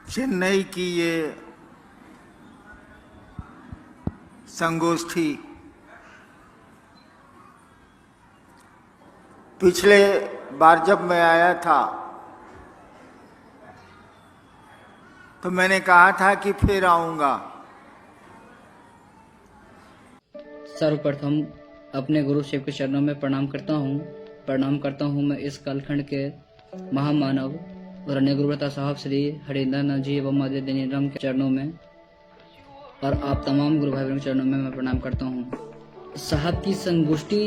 चेन्नई की ये संगोष्ठी पिछले बार जब मैं आया था तो मैंने कहा था कि फिर आऊंगा। सर्वप्रथम अपने गुरु शिव के चरणों में प्रणाम करता हूँ मैं इस कालखंड के महामानव और अन्य गुरुव्रता साहब श्री हरिंदर नाथ जी एवं माधव दिनीराम के चरणों में और आप तमाम गुरु भाई बहनों के चरणों में मैं प्रणाम करता हूँ। साहब की संगोष्ठी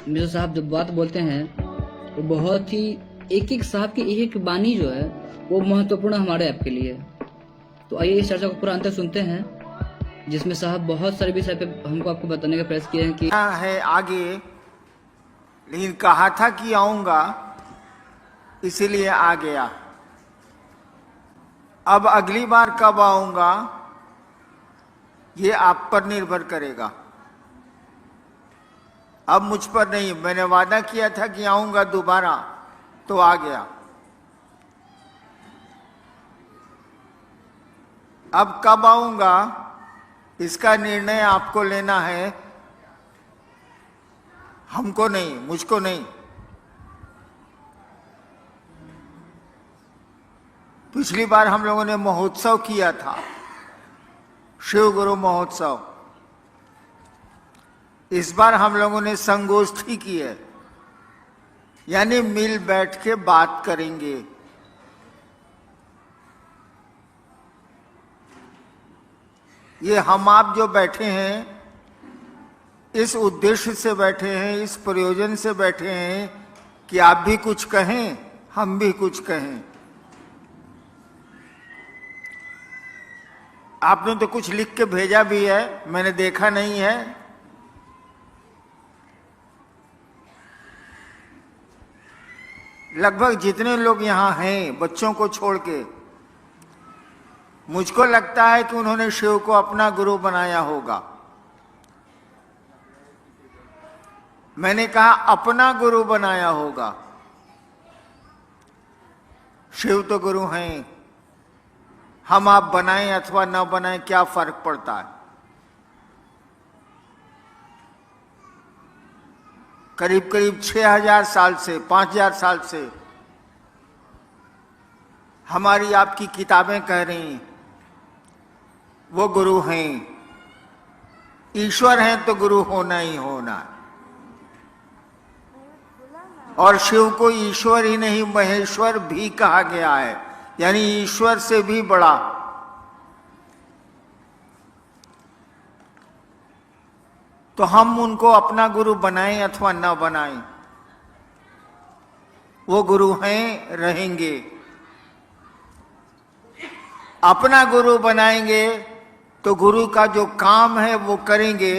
में जो साहब जब बात बोलते हैं वो बहुत ही एक साहब की एक वाणी जो है वो महत्वपूर्ण हमारे आपके लिए। तो आइए इस चर्चा को पूरा अंत तक सुनते हैं, जिसमें साहब बहुत सारे विषय पे हमको आपको बताने का प्रयास किए हैं कि है आगे, लेकिन कहा था कि आऊंगा इसीलिए आ गया। अब अगली बार कब आऊंगा ये आप पर निर्भर करेगा, अब मुझ पर नहीं। मैंने वादा किया था कि आऊंगा दोबारा तो आ गया। अब कब आऊंगा इसका निर्णय आपको लेना है, हमको नहीं, मुझको नहीं। पिछली बार हम लोगों ने महोत्सव किया था, शिव गुरु महोत्सव। इस बार हम लोगों ने संगोष्ठी की है, यानी मिल बैठ के बात करेंगे। ये हम आप जो बैठे हैं इस उद्देश्य से बैठे हैं, इस प्रयोजन से बैठे हैं कि आप भी कुछ कहें, हम भी कुछ कहें। आपने तो कुछ लिख के भेजा भी है, मैंने देखा नहीं है। लगभग जितने लोग यहां हैं बच्चों को छोड़ के, मुझको लगता है कि उन्होंने शिव को अपना गुरु बनाया होगा। मैंने कहा अपना गुरु बनाया होगा। शिव तो गुरु हैं, हम आप बनाएं अथवा न बनाएं क्या फर्क पड़ता है। करीब करीब 6000 साल से 5000 साल से हमारी आपकी किताबें कह रही हैं वो गुरु हैं। ईश्वर हैं तो गुरु होना ही होना है। और शिव को ईश्वर ही नहीं महेश्वर भी कहा गया है, यानी ईश्वर से भी बड़ा। तो हम उनको अपना गुरु बनाएं अथवा न बनाएं, वो गुरु हैं, रहेंगे। अपना गुरु बनाएंगे तो गुरु का जो काम है वो करेंगे,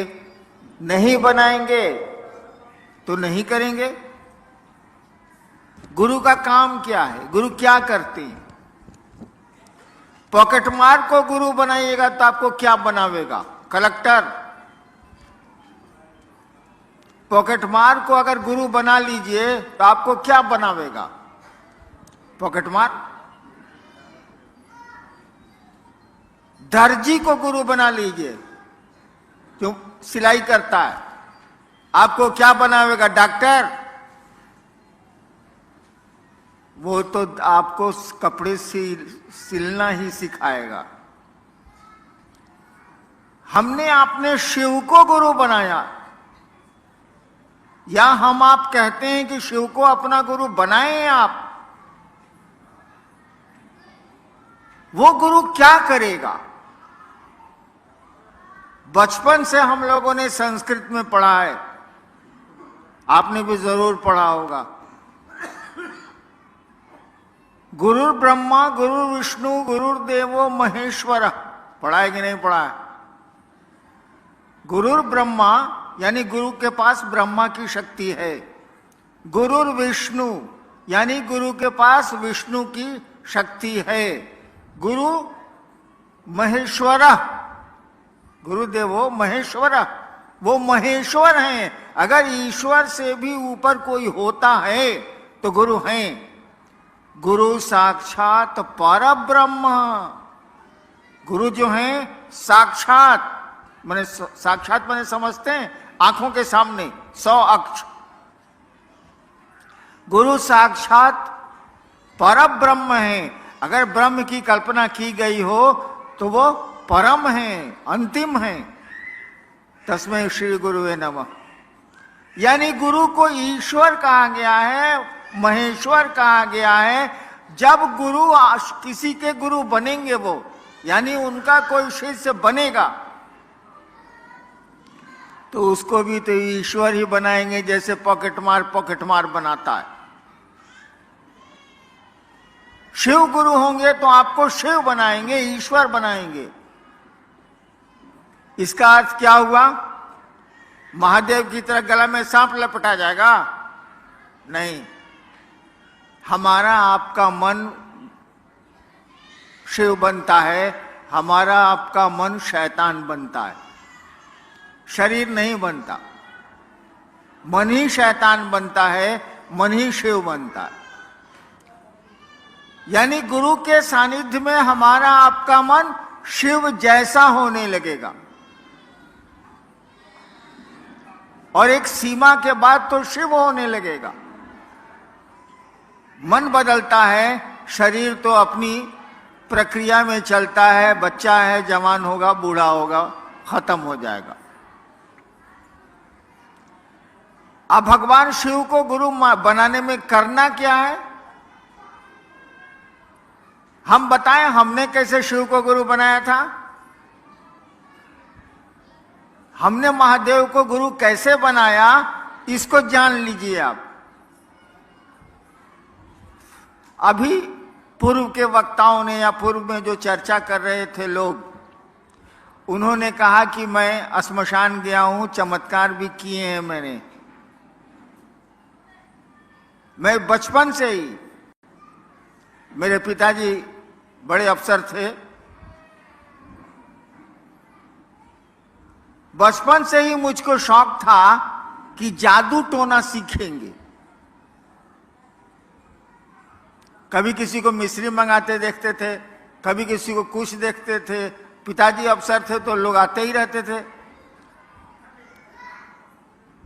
नहीं बनाएंगे तो नहीं करेंगे। गुरु का काम क्या है, गुरु क्या करते हैं? पॉकेट मार को गुरु बनाइएगा तो आपको क्या बनावेगा? कलेक्टर। पॉकेट मार को अगर गुरु बना लीजिए तो आपको क्या बनावेगा? पॉकेट मार। दर्जी को गुरु बना लीजिए जो सिलाई करता है, आपको क्या बनावेगा? डॉक्टर। वो तो आपको कपड़े सिलना ही सिखाएगा। हमने आपने शिव को गुरु बनाया, या हम आप कहते हैं कि शिव को अपना गुरु बनाएं आप। वो गुरु क्या करेगा? बचपन से हम लोगों ने संस्कृत में पढ़ा है, आपने भी जरूर पढ़ा होगा। गुरु ब्रह्मा गुरु विष्णु गुरुर्देवो महेश्वर। पढ़ा है कि नहीं पढ़ा है? गुरु ब्रह्मा यानी गुरु के पास ब्रह्मा की शक्ति है। गुरु विष्णु यानी गुरु के पास विष्णु की शक्ति है। गुरु महेश्वर, गुरुदेवो महेश्वर, वो महेश्वर हैं। अगर ईश्वर से भी ऊपर कोई होता है तो गुरु हैं। गुरु साक्षात परब्रह्म। गुरु जो हैं साक्षात, माने साक्षात माने समझते हैं, आंखों के सामने 100 अक्ष। गुरु साक्षात परम ब्रह्म है। अगर ब्रह्म की कल्पना की गई हो तो वो परम है, अंतिम है। तस्मै श्री गुरुवे नमः। यानी गुरु को ईश्वर कहा गया है, महेश्वर कहा गया है। जब गुरु किसी के गुरु बनेंगे वो, यानी उनका कोई शिष्य बनेगा, तो उसको भी तो ईश्वर ही बनाएंगे, जैसे पॉकेट मार बनाता है। शिव गुरु होंगे तो आपको शिव बनाएंगे, ईश्वर बनाएंगे। इसका अर्थ क्या हुआ? महादेव की तरह गला में सांप लपटा जाएगा? नहीं। हमारा आपका मन शिव बनता है, हमारा आपका मन शैतान बनता है, शरीर नहीं बनता। मन ही शैतान बनता है, मन ही शिव बनता है। यानी गुरु के सानिध्य में हमारा आपका मन शिव जैसा होने लगेगा, और एक सीमा के बाद तो शिव होने लगेगा। मन बदलता है, शरीर तो अपनी प्रक्रिया में चलता है। बच्चा है, जवान होगा, बूढ़ा होगा, खत्म हो जाएगा। अब भगवान शिव को गुरु बनाने में करना क्या है? हम बताएं हमने कैसे शिव को गुरु बनाया था? हमने महादेव को गुरु कैसे बनाया, इसको जान लीजिए आप। अभी पूर्व के वक्ताओं ने या पूर्व में जो चर्चा कर रहे थे लोग, उन्होंने कहा कि मैं श्मशान गया हूं, चमत्कार भी किए हैं मैंने। मैं बचपन से ही, मेरे पिताजी बड़े अफसर थे, बचपन से ही मुझको शौक था कि जादू टोना सीखेंगे। कभी किसी को मिस्री मंगाते देखते थे, कभी किसी को कुछ देखते थे। पिताजी अफसर थे तो लोग आते ही रहते थे।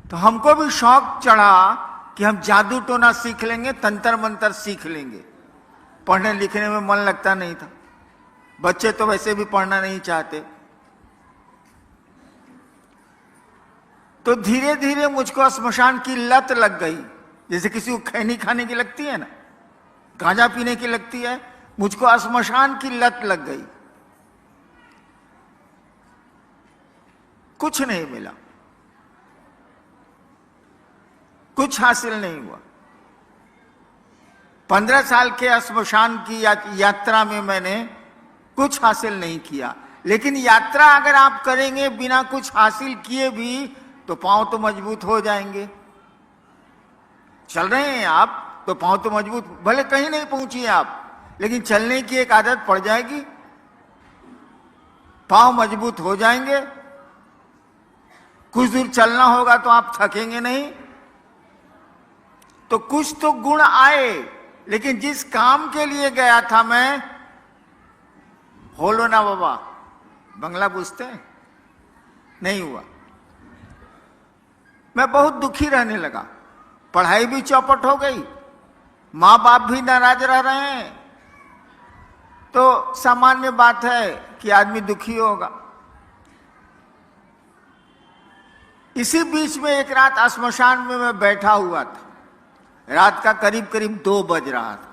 तो हमको भी शौक चढ़ा कि हम जादू टोना सीख लेंगे, तंत्र मंत्र सीख लेंगे। पढ़ने लिखने में मन लगता नहीं था, बच्चे तो वैसे भी पढ़ना नहीं चाहते। तो धीरे धीरे मुझको श्मशान की लत लग गई, जैसे किसी को खैनी खाने की लगती है ना, गांजा पीने की लगती है, मुझको श्मशान की लत लग गई। कुछ नहीं मिला, कुछ हासिल नहीं हुआ। 15 साल के श्मशान की यात्रा में मैंने कुछ हासिल नहीं किया। लेकिन यात्रा अगर आप करेंगे बिना कुछ हासिल किए भी, तो पांव तो मजबूत हो जाएंगे। चल रहे हैं आप तो पांव तो मजबूत, भले कहीं नहीं पहुंचिए आप, लेकिन चलने की एक आदत पड़ जाएगी, पांव मजबूत हो जाएंगे। कुछ दूर चलना होगा तो आप थकेंगे नहीं। तो कुछ तो गुण आए, लेकिन जिस काम के लिए गया था मैं, होलो ना बाबा, बंगला पूछते हैं, नहीं हुआ। मैं बहुत दुखी रहने लगा, पढ़ाई भी चौपट हो गई, माँ बाप भी नाराज रह रहे हैं, तो सामान्य बात है कि आदमी दुखी होगा। इसी बीच में एक रात श्मशान में मैं बैठा हुआ था, रात का करीब करीब 2 बज रहा था।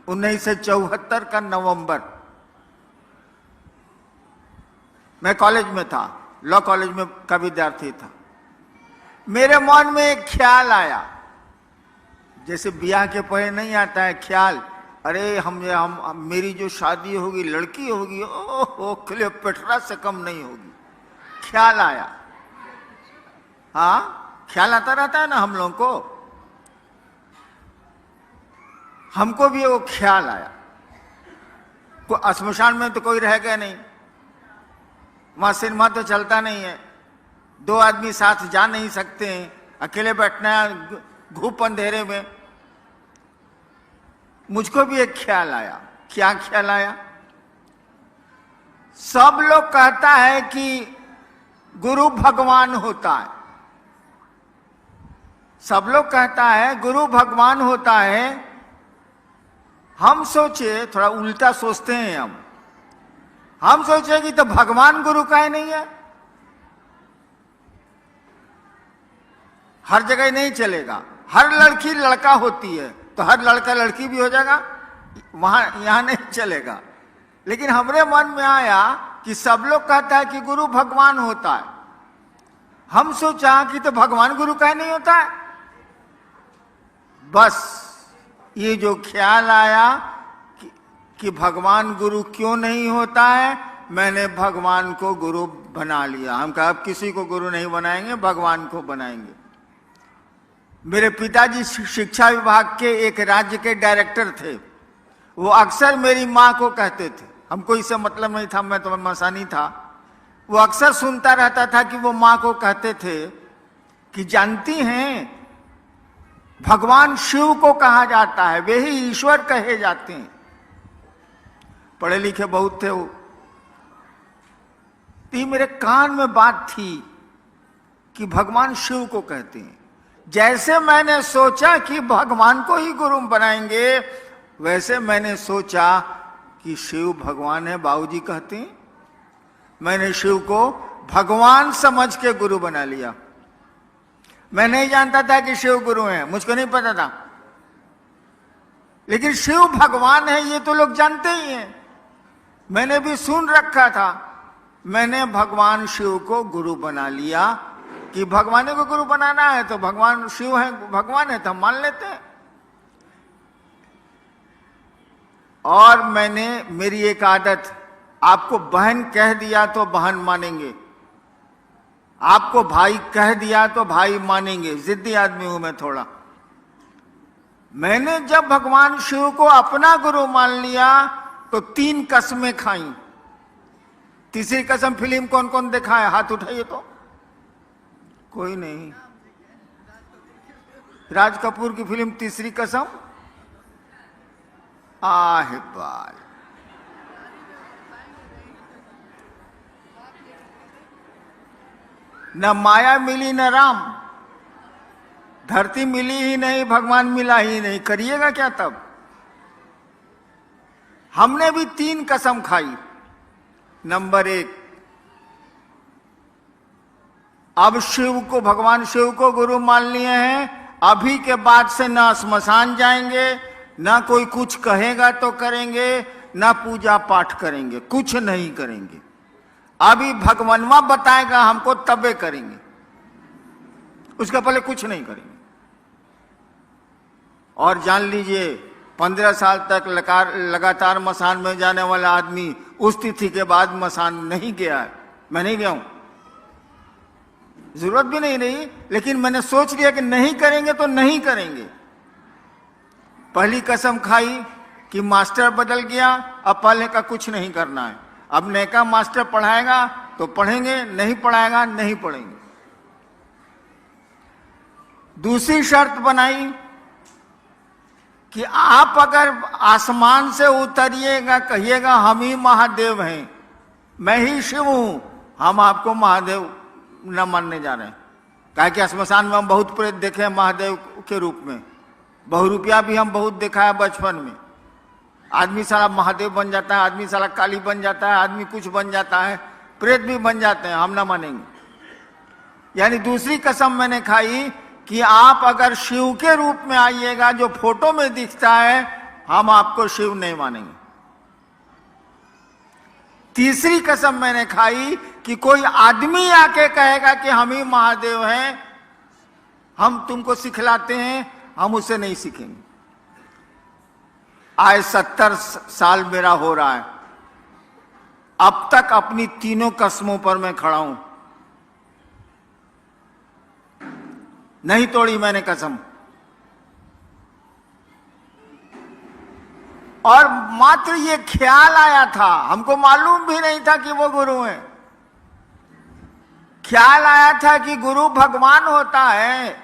1974 का नवंबर, मैं कॉलेज में था, लॉ कॉलेज में का विद्यार्थी था। मेरे मन में एक ख्याल आया, जैसे ब्याह के पहले नहीं आता है ख्याल, अरे हम मेरी जो शादी होगी, लड़की होगी, ओहो क्लियोपेट्रा से कम नहीं होगी। ख्याल आया। हाँ, ख्याल आता रहता है ना हम लोगों को। हमको भी वो ख्याल आया। श्मशान में तो कोई रह गया नहीं, वहां सिनेमा तो चलता नहीं है, 2 आदमी साथ जा नहीं सकते हैं, अकेले बैठना है घूप अंधेरे में। मुझको भी एक ख्याल आया। क्या ख्याल आया? सब लोग कहता है कि गुरु भगवान होता है, सब लोग कहता है गुरु भगवान होता है। हम सोचे, थोड़ा उल्टा सोचते हैं हम सोचे कि तो भगवान गुरु का ही नहीं है, हर जगह नहीं चलेगा। हर लड़की लड़का होती है तो हर लड़का लड़की भी हो जाएगा, वहां यहां नहीं चलेगा। लेकिन हमरे मन में आया कि सब लोग कहता है कि गुरु भगवान होता है। हम सोचा कि तो भगवान गुरु का ही नहीं होता है। बस ये जो ख्याल आया कि भगवान गुरु क्यों नहीं होता है, मैंने भगवान को गुरु बना लिया। हम कहा अब किसी को गुरु नहीं बनाएंगे, भगवान को बनाएंगे। मेरे पिताजी शिक्षा विभाग के एक राज्य के डायरेक्टर थे। वो अक्सर मेरी माँ को कहते थे, हमको इससे मतलब नहीं था, मैं तो मसानी था। वो अक्सर सुनता रहता था कि वो माँ को कहते थे कि जानती हैं भगवान शिव को कहा जाता है, वे ही ईश्वर कहे जाते हैं। पढ़े लिखे बहुत थे वो। तो मेरे कान में बात थी कि भगवान शिव को कहते हैं। जैसे मैंने सोचा कि भगवान को ही गुरु बनाएंगे, वैसे मैंने सोचा कि शिव भगवान है, बाबूजी कहते हैं। मैंने शिव को भगवान समझ के गुरु बना लिया। मैं नहीं जानता था कि शिव गुरु हैं, मुझको नहीं पता था। लेकिन शिव भगवान है ये तो लोग जानते ही हैं, मैंने भी सुन रखा था। मैंने भगवान शिव को गुरु बना लिया कि भगवान को गुरु बनाना है तो भगवान शिव है, भगवान है तो हम मान लेते हैं। और मैंने, मेरी एक आदत, आपको बहन कह दिया तो बहन मानेंगे, आपको भाई कह दिया तो भाई मानेंगे। जिद्दी आदमी हूं मैं थोड़ा। मैंने जब भगवान शिव को अपना गुरु मान लिया तो 3 कसमें खाई। तीसरी कसम फिल्म कौन कौन देखा है? हाथ उठाइए तो। कोई नहीं। राज कपूर की फिल्म तीसरी कसम। आहे बाल। न माया मिली न राम, धरती मिली ही नहीं, भगवान मिला ही नहीं, करिएगा क्या तब? हमने भी 3 कसम खाई। नंबर 1, अब शिव को, भगवान शिव को गुरु मान लिए हैं, अभी के बाद से ना स्मशान जाएंगे, ना कोई कुछ कहेगा तो करेंगे, ना पूजा पाठ करेंगे, कुछ नहीं करेंगे। अभी भगवानवा बताएगा हमको तबे करेंगे, उसके पहले कुछ नहीं करेंगे। और जान लीजिए 15 साल तक लगातार मसान में जाने वाला आदमी उस तिथि के बाद मसान नहीं गया है। मैं नहीं गया हूं, जरूरत भी नहीं रही, लेकिन मैंने सोच लिया कि नहीं करेंगे तो नहीं करेंगे। पहली कसम खाई कि मास्टर बदल गया, अब पहले का कुछ नहीं करना है। अब नैका मास्टर पढ़ाएगा तो पढ़ेंगे, नहीं पढ़ाएगा नहीं पढ़ेंगे। दूसरी शर्त बनाई कि आप अगर आसमान से उतरिएगा, कहिएगा हम ही महादेव हैं, मैं ही शिव हूं, हम आपको महादेव न मानने जा रहे हैं। कहा कि श्मशान में हम बहुत प्रेत देखे हैं महादेव के रूप में, बहुरूपिया भी हम बहुत देखा है बचपन में। आदमी साला महादेव बन जाता है, आदमी साला काली बन जाता है, आदमी कुछ बन जाता है, प्रेत भी बन जाते हैं, हम ना मानेंगे। यानी दूसरी कसम मैंने खाई कि आप अगर शिव के रूप में आइएगा, जो फोटो में दिखता है, हम आपको शिव नहीं मानेंगे। तीसरी कसम मैंने खाई कि कोई आदमी आके कहेगा कि हम ही महादेव हैं, हम तुमको सिखलाते हैं, हम उससे नहीं सीखेंगे। आज 70 साल मेरा हो रहा है, अब तक अपनी तीनों कसमों पर मैं खड़ा हूं, नहीं तोड़ी मैंने कसम। और मात्र ये ख्याल आया था, हमको मालूम भी नहीं था कि वो गुरु हैं। ख्याल आया था कि गुरु भगवान होता है।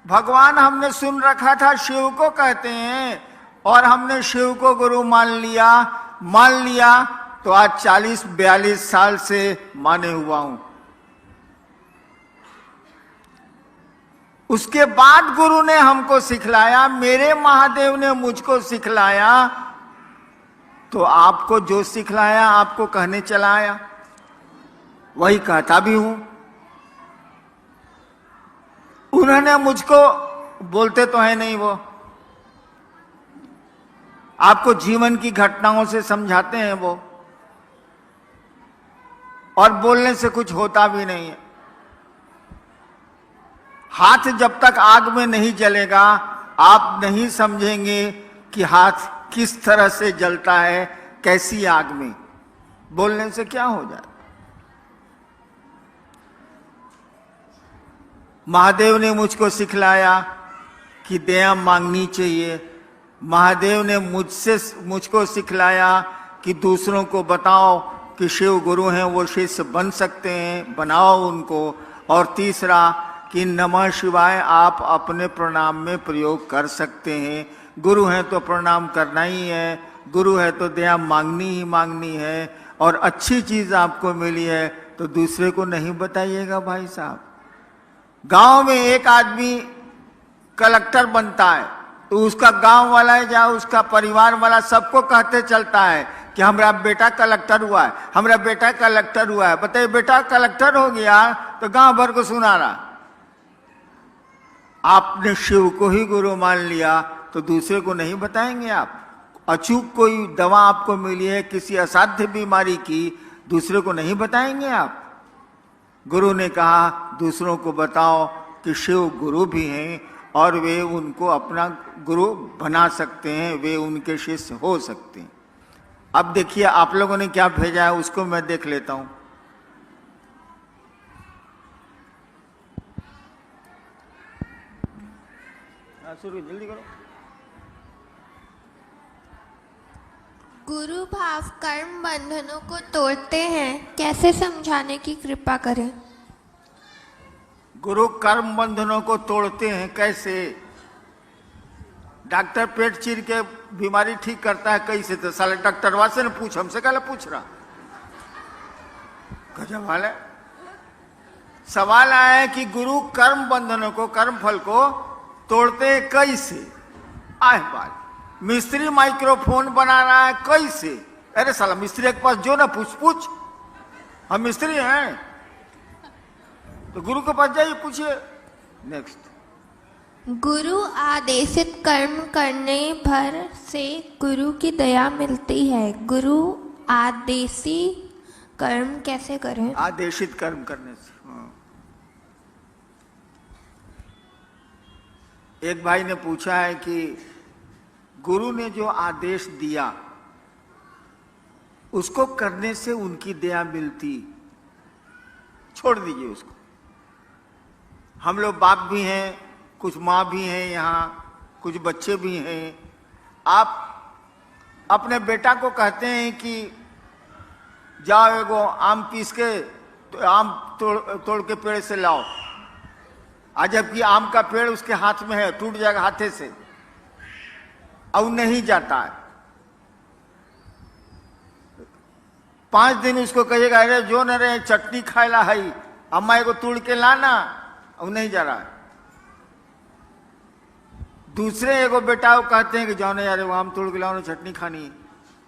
भगवान हमने सुन रखा था शिव को कहते हैं, और हमने शिव को गुरु मान लिया तो आज 40-42 साल से माने हुआ हूं। उसके बाद गुरु ने हमको सिखलाया, मेरे महादेव ने मुझको सिखलाया, तो आपको जो सिखलाया आपको कहने चला आया, वही कहता भी हूं। उन्होंने मुझको, बोलते तो है नहीं वो, आपको जीवन की घटनाओं से समझाते हैं वो, और बोलने से कुछ होता भी नहीं है। हाथ जब तक आग में नहीं जलेगा, आप नहीं समझेंगे कि हाथ किस तरह से जलता है, कैसी आग में। बोलने से क्या हो जाए। महादेव ने मुझको सिखलाया कि दया मांगनी चाहिए। महादेव ने मुझको सिखलाया कि दूसरों को बताओ कि शिव गुरु हैं, वो शिष्य बन सकते हैं, बनाओ उनको। और तीसरा कि नमः शिवाय आप अपने प्रणाम में प्रयोग कर सकते हैं। गुरु हैं तो प्रणाम करना ही है, गुरु है तो दया मांगनी ही मांगनी है। और अच्छी चीज आपको मिली है तो दूसरे को नहीं बताइएगा भाई साहब। गांव में एक आदमी कलेक्टर बनता है तो उसका गांव वाला या उसका परिवार वाला सबको कहते चलता है कि हमारा बेटा कलेक्टर हुआ है, हमारा बेटा कलेक्टर हुआ है। बताइए, बेटा कलेक्टर हो गया तो गांव भर को सुना रहा। आपने शिव को ही गुरु मान लिया तो दूसरे को नहीं बताएंगे आप। अचूक कोई दवा आपको मिली है किसी असाध्य बीमारी की, दूसरे को नहीं बताएंगे आप। गुरु ने कहा दूसरों को बताओ कि शिव गुरु भी हैं और वे उनको अपना गुरु बना सकते हैं, वे उनके शिष्य हो सकते हैं। अब देखिए आप लोगों ने क्या भेजा है, उसको मैं देख लेता हूं। शुरू जल्दी करो। गुरु भाव कर्म बंधनों को तोड़ते हैं, कैसे समझाने की कृपा करें। गुरु कर्म बंधनों को तोड़ते हैं कैसे? डॉक्टर पेट चीर के बीमारी ठीक करता है कैसे? तो साले डॉक्टरवा से न पूछ, हमसे क्या पूछ रहा। गजब वाला है। सवाल आया है कि गुरु कर्म बंधनों को, कर्म फल को तोड़ते हैं कैसे? आह बात, मिस्त्री माइक्रोफोन बना रहा है कैसे? अरे साला मिस्त्री के पास जो ना पूछ, हम मिस्त्री हैं तो गुरु के पास जाइए, पूछिए। नेक्स्ट, गुरु आदेशित कर्म करने भर से गुरु की दया मिलती है। गुरु आदेशी कर्म कैसे करें? आदेशित कर्म करने से। एक भाई ने पूछा है कि गुरु ने जो आदेश दिया उसको करने से उनकी दया मिलती, छोड़ दीजिए उसको। हम लोग बाप भी हैं, कुछ माँ भी हैं, यहाँ कुछ बच्चे भी हैं। आप अपने बेटा को कहते हैं कि जाओ एगो आम पीस के तो आम तोड़ के पेड़ से लाओ, आज जबकि आम का पेड़ उसके हाथ में है, टूट जाएगा हाथे से, और नहीं जाता है। 5 दिन उसको कहिएगा अरे जो न रे चटनी खाएला है, अम्मा एगो तोड़ के लाना, और नहीं जा रहा है। दूसरे एगो बेटा को कहते हैं कि जाओ ना यार वो आम तोड़ के लाओ ना, चटनी खानी,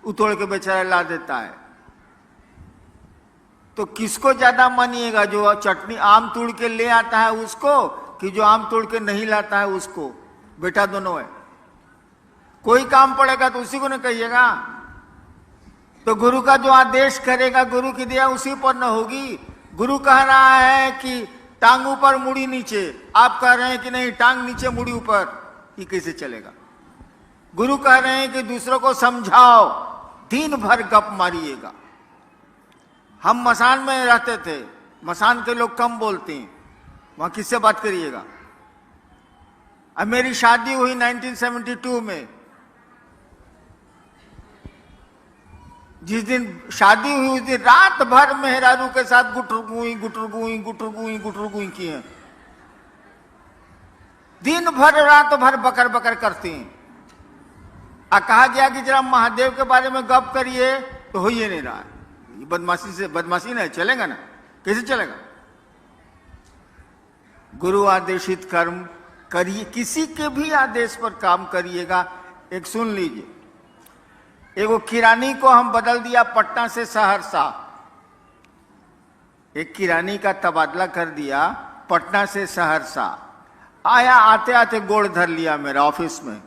वो तोड़ के बेचारा ला देता है। तो किसको ज्यादा मानिएगा, जो चटनी आम तोड़ के ले आता है उसको, कि जो आम तोड़ के नहीं लाता है उसको? बेटा दोनों है, कोई काम पड़ेगा तो उसी को न कहिएगा। तो गुरु का जो आदेश करेगा, गुरु की दया उसी पर न होगी। गुरु कह रहा है कि टांग ऊपर मुड़ी नीचे, आप कह रहे हैं कि नहीं टांग नीचे मुड़ी ऊपर, ये कैसे चलेगा? गुरु कह रहे हैं कि दूसरों को समझाओ, दिन भर गप मारिएगा। हम मसान में रहते थे, मसान के लोग कम बोलते हैं, वहां किससे बात करिएगा? अब मेरी शादी हुई 1972 में। जिस दिन शादी हुई उस दिन रात भर मेहरारू के साथ गुटर गुई की है। दिन भर रात भर बकर बकर करते हैं। कहा गया कि जरा महादेव के बारे में गप करिए, तो हो ही नहीं रहा है। बदमाशी नहीं चलेगा ना, कैसे चलेगा? गुरु आदेशित कर्म करिए, किसी के भी आदेश पर काम करिएगा। एक सुन लीजिए, एगो किरानी को हम बदल दिया पटना से सहरसा, एक किरानी का तबादला कर दिया पटना से सहरसा। आया, आते आते गोड़ धर लिया मेरा ऑफिस में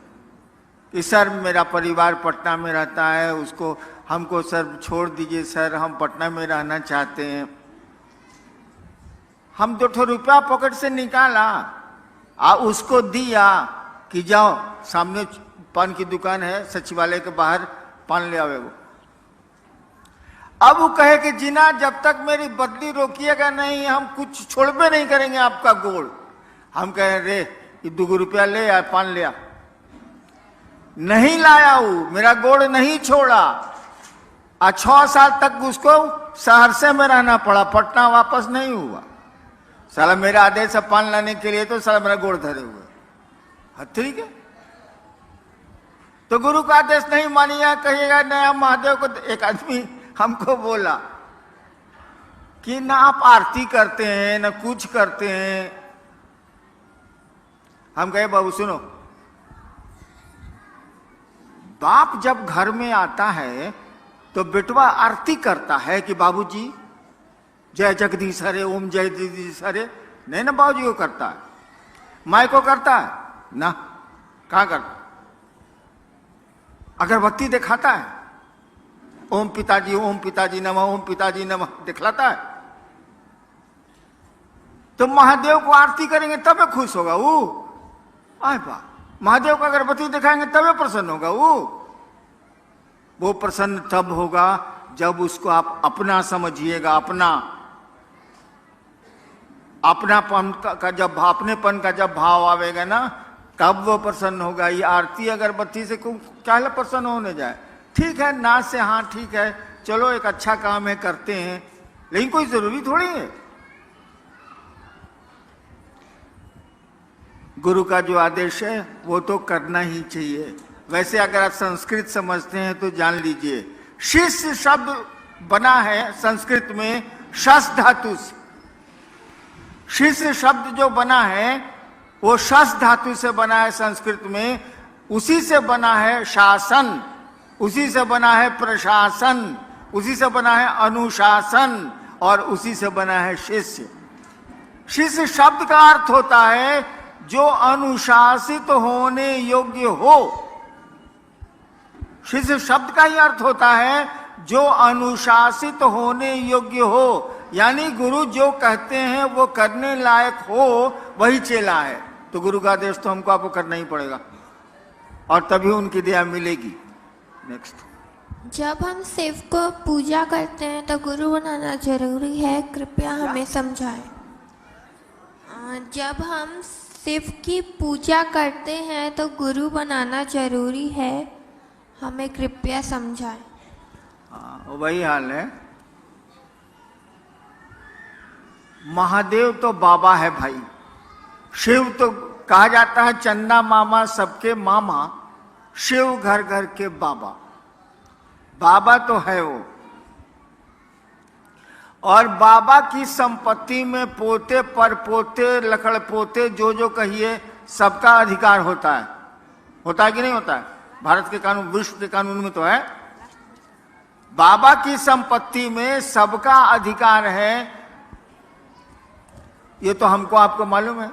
कि सर मेरा परिवार पटना में रहता है, उसको हमको सर छोड़ दीजिए सर, हम पटना में रहना चाहते हैं। हम 2 रुपया पॉकेट से निकाला उसको दिया कि जाओ सामने पान की दुकान है सचिवालय के बाहर, पान ले आवे वो। अब वो कहे कि जीना जब तक मेरी बदली रोकिएगा नहीं हम कुछ छोड़बे नहीं करेंगे आपका गोड़। हम कहे रे ये 2 रुपया ले आ, पान ले आ। नहीं लाया वो, मेरा गोड़ नहीं छोड़ा। 6 साल तक उसको सहरसे में रहना पड़ा, पटना वापस नहीं हुआ। साला मेरा आदेश है पान लाने के लिए, तो साला मेरा गोड़ धरे हुए। ठीक है, तो गुरु का आदेश नहीं मानिएगा, कहिएगा नया महादेव को। एक आदमी हमको बोला कि ना आप आरती करते हैं ना कुछ करते हैं। हम कहे बाबू सुनो, बाप जब घर में आता है तो बेटवा आरती करता है कि बाबूजी जय जगदीश हरे, ओम जय जगदीश हरे। नहीं ना, बाबूजी को करता है। माई को करता है ना, कहां करता? अगरबत्ती दिखाता है, ओम पिताजी नमः, ओम पिताजी नमः दिखलाता है। तो महादेव को आरती करेंगे तबे खुश होगा वो। आए बा, महादेव को अगरबत्ती दिखाएंगे तबे प्रसन्न होगा वो प्रसन्न तब होगा जब उसको आप अपना समझिएगा। अपनापन का जब अपनेपन का जब भाव आवेगा ना, तब वो प्रसन्न होगा। ये आरती अगरबत्ती से क्या प्रसन्न होने जाए? ठीक है ना से, हाँ ठीक है, चलो एक अच्छा काम है करते हैं, लेकिन कोई जरूरी थोड़ी है। गुरु का जो आदेश है वो तो करना ही चाहिए। वैसे अगर आप संस्कृत समझते हैं तो जान लीजिए, शिष्य शब्द बना है संस्कृत में शस धातु से। शिष्य शब्द जो बना है वो शस धातु से बना है संस्कृत में। उसी से बना है शासन, उसी से बना है प्रशासन, उसी से बना है अनुशासन, और उसी से बना है शिष्य। शिष्य शब्द का अर्थ होता है जो अनुशासित होने योग्य हो। शिष्य शब्द का ही अर्थ होता है जो अनुशासित होने योग्य हो, यानी गुरु जो कहते हैं वो करने लायक हो, वही चेला है। तो गुरु का आदेश तो हमको आपको करना ही पड़ेगा, और तभी उनकी दया मिलेगी। नेक्स्ट, जब हम शिव को पूजा करते हैं तो गुरु बनाना जरूरी है, कृपया हमें समझाएं। जब हम शिव की पूजा करते हैं तो गुरु बनाना जरूरी है, हमें कृपया समझाएं। वही हाल है। महादेव तो बाबा है भाई, शिव तो कहा जाता है चंदा मामा सबके मामा, शिव घर घर के बाबा। बाबा तो है वो, और बाबा की संपत्ति में पोते परपोते लकड़ पोते जो कहिए सबका अधिकार होता है कि नहीं होता है? भारत के कानून, विश्व के कानून में तो है। बाबा की संपत्ति में सबका अधिकार है, ये तो हमको आपको मालूम है।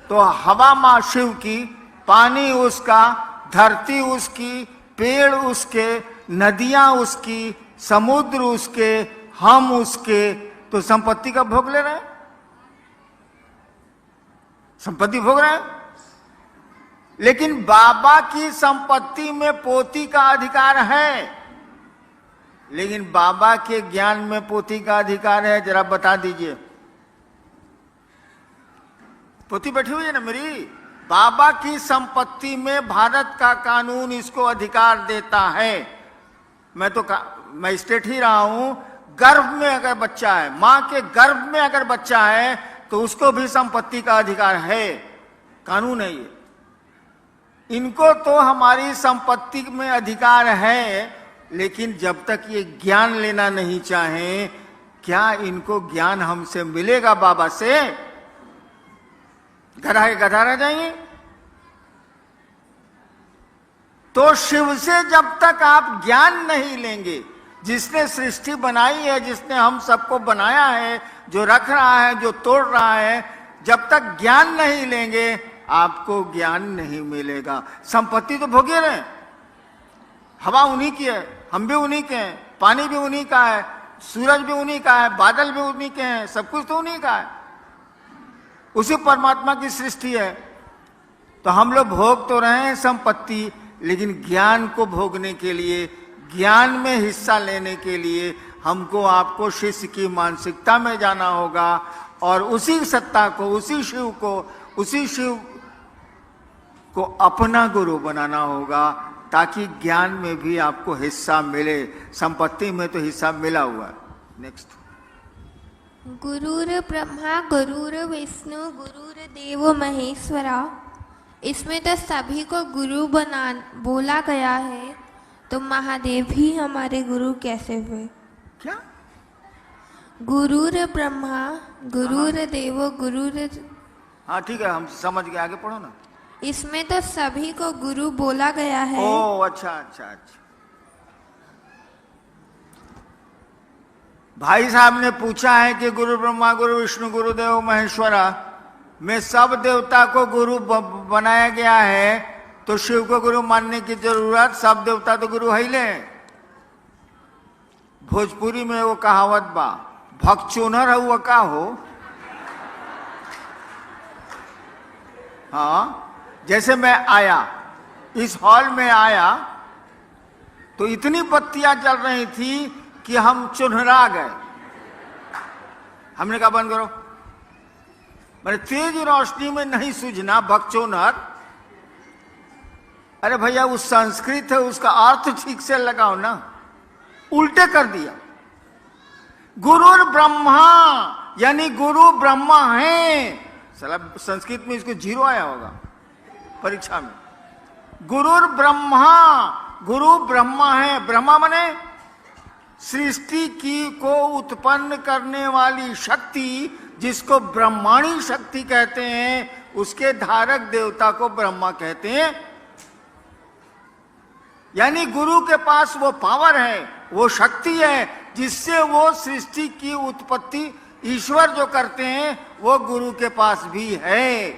तो हवा मां शिव की, पानी उसका, धरती उसकी, पेड़ उसके, नदियां उसकी, समुद्र उसके, हम उसके। तो संपत्ति का भोग ले रहे हैं, संपत्ति भोग रहे हैं। लेकिन बाबा की संपत्ति में पोती का अधिकार है, लेकिन बाबा के ज्ञान में पोती का अधिकार है? जरा बता दीजिए। पोती बैठी हुई है ना मेरी। बाबा की संपत्ति में भारत का कानून इसको अधिकार देता है। मैं स्टेट ही रहा हूं। गर्भ में अगर बच्चा है, मां के गर्भ में अगर बच्चा है, तो उसको भी संपत्ति का अधिकार है, कानून है ये। इनको तो हमारी संपत्ति में अधिकार है, लेकिन जब तक ये ज्ञान लेना नहीं चाहें, क्या इनको ज्ञान हमसे मिलेगा बाबा से? गधा के गधा रह जाएंगे। तो शिव से जब तक आप ज्ञान नहीं लेंगे, जिसने सृष्टि बनाई है, जिसने हम सबको बनाया है, जो रख रहा है, जो तोड़ रहा है, जब तक ज्ञान नहीं लेंगे आपको ज्ञान नहीं मिलेगा। संपत्ति तो भोगे रहे, हवा उन्हीं की है, हम भी उन्हीं के हैं, पानी भी उन्हीं का है, सूरज भी उन्हीं का है, बादल भी उन्हीं के हैं, सब कुछ तो उन्हीं का है, उसी परमात्मा की सृष्टि है। तो हम लोग भोग तो रहे हैं संपत्ति, लेकिन ज्ञान को भोगने के लिए, ज्ञान में हिस्सा लेने के लिए हमको आपको शिष्य की मानसिकता में जाना होगा और उसी सत्ता को, उसी शिव को अपना गुरु बनाना होगा, ताकि ज्ञान में भी आपको हिस्सा मिले। संपत्ति में तो हिस्सा मिला हुआ है। नेक्स्ट। गुरुर ब्रह्मा गुरुर विष्णु गुरुर देव महेश्वरा, इसमें तो सभी को गुरु बोला गया है, तो महादेव भी हमारे गुरु कैसे हुए? क्या? गुरुर ब्रह्मा गुरुर देव गुरुर, हाँ ठीक है, हम समझ गए, आगे पढ़ो ना। इसमें तो सभी को गुरु बोला गया है। ओ अच्छा अच्छा अच्छा। भाई साहब ने पूछा है कि गुरु ब्रह्मा गुरु विष्णु गुरुदेव महेश्वरा में सब देवता को गुरु बनाया गया है, तो शिव को गुरु मानने की जरूरत, सब देवता तो गुरु है ही ले। भोजपुरी में वो कहावत बा, भगचोनर हुआ का हो। हाँ, जैसे मैं आया, इस हॉल में आया तो इतनी बत्तियां जल रही थी कि हम चुनहरा गए। हमने कहा बंद करो, मैंने तेज रोशनी में नहीं सूझना भगचोनर। अरे भैया वो संस्कृत है, उसका अर्थ ठीक से लगाओ ना, उल्टे कर दिया। गुरुर ब्रह्मा यानी गुरु ब्रह्मा है। साला संस्कृत में इसको 0 आया होगा परीक्षा में। गुरुर ब्रह्मा, गुरु ब्रह्मा है। ब्रह्मा माने सृष्टि की को उत्पन्न करने वाली शक्ति, जिसको ब्रह्माणी शक्ति कहते हैं, उसके धारक देवता को ब्रह्मा कहते हैं। यानी गुरु के पास वो पावर है, वो शक्ति है, जिससे वो सृष्टि की उत्पत्ति ईश्वर जो करते हैं वो गुरु के पास भी है।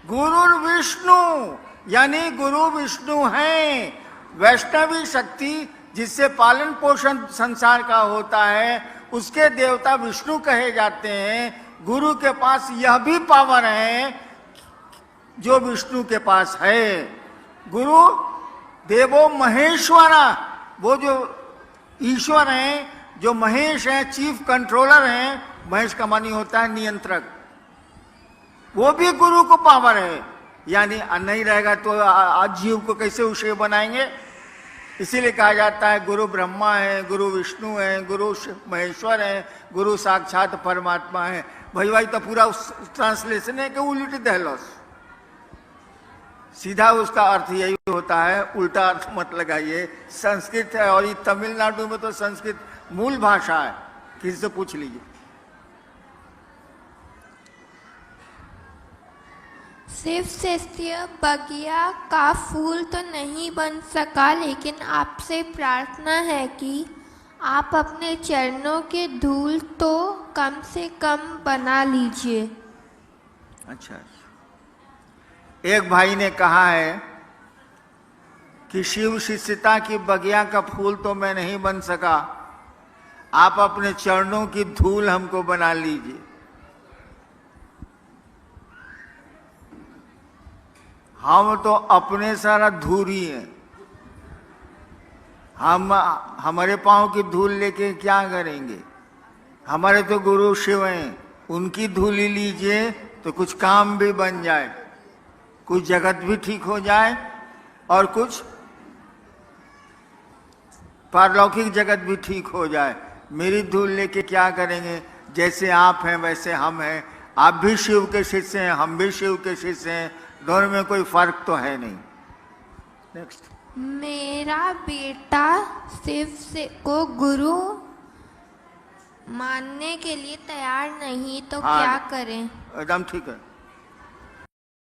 गुरु विष्णु यानी गुरु विष्णु है, वैष्णवी शक्ति जिससे पालन पोषण संसार का होता है, उसके देवता विष्णु कहे जाते हैं। गुरु के पास यह भी पावर है जो विष्णु के पास है। गुरु देवो महेश्वरा, वो जो ईश्वर हैं, जो महेश हैं, चीफ कंट्रोलर हैं। महेश का मानी होता है नियंत्रक, वो भी गुरु को पावर है। यानी नहीं रहेगा तो आज जीव को कैसे उसे बनाएंगे। इसीलिए कहा जाता है गुरु ब्रह्मा है, गुरु विष्णु है, गुरु महेश्वर है, गुरु साक्षात परमात्मा है। भाई तो पूरा ट्रांसलेशन है कि उल्टी दहलोस, सीधा उसका अर्थ यही होता है, उल्टा अर्थ मत लगाइए। संस्कृत है और ये तमिलनाडु में तो संस्कृत मूल भाषा है, किसी से पूछ लीजिए। शिव शिष्य बगिया का फूल तो नहीं बन सका, लेकिन आपसे प्रार्थना है कि आप अपने चरणों के धूल तो कम से कम बना लीजिए। अच्छा, एक भाई ने कहा है कि शिव शिष्यता की बगिया का फूल तो मैं नहीं बन सका, आप अपने चरणों की धूल हमको बना लीजिए। हम तो अपने सारा धूरी हैं, हम हमारे पांव की धूल लेके क्या करेंगे। हमारे तो गुरु शिव हैं, उनकी धूल ही लीजिए तो कुछ काम भी बन जाए, कुछ जगत भी ठीक हो जाए और कुछ पारलौकिक जगत भी ठीक हो जाए। मेरी धूल लेके क्या करेंगे। जैसे आप हैं वैसे हम हैं, आप भी शिव के शिष्य हैं, हम भी शिव के शिष्य हैं, दोनों में कोई फर्क तो है नहीं। नेक्स्ट। मेरा बेटा शिव से को गुरु मानने के लिए तैयार नहीं तो हाँ। क्या करें? एकदम ठीक है।